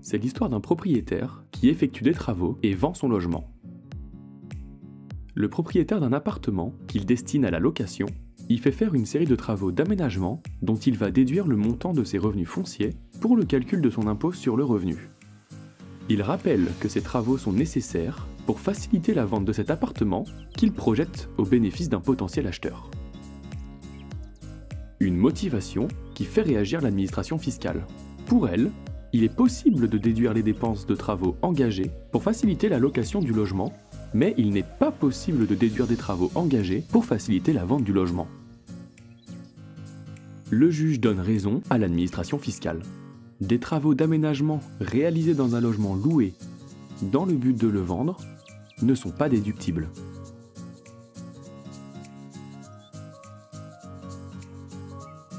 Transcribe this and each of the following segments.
c'est l'histoire d'un propriétaire qui effectue des travaux et vend son logement. Le propriétaire d'un appartement qu'il destine à la location y fait faire une série de travaux d'aménagement dont il va déduire le montant de ses revenus fonciers pour le calcul de son impôt sur le revenu. Il rappelle que ces travaux sont nécessaires pour faciliter la vente de cet appartement qu'il projette au bénéfice d'un potentiel acheteur. Une motivation qui fait réagir l'administration fiscale. Pour elle, il est possible de déduire les dépenses de travaux engagés pour faciliter la location du logement, mais il n'est pas possible de déduire des travaux engagés pour faciliter la vente du logement. Le juge donne raison à l'administration fiscale. Des travaux d'aménagement réalisés dans un logement loué dans le but de le vendre ne sont pas déductibles.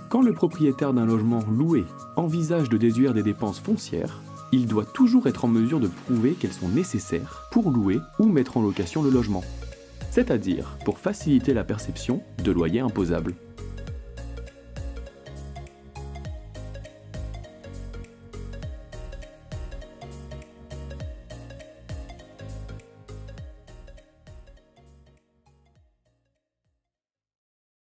Quand le propriétaire d'un logement loué envisage de déduire des dépenses foncières, il doit toujours être en mesure de prouver qu'elles sont nécessaires pour louer ou mettre en location le logement, c'est-à-dire pour faciliter la perception de loyers imposables.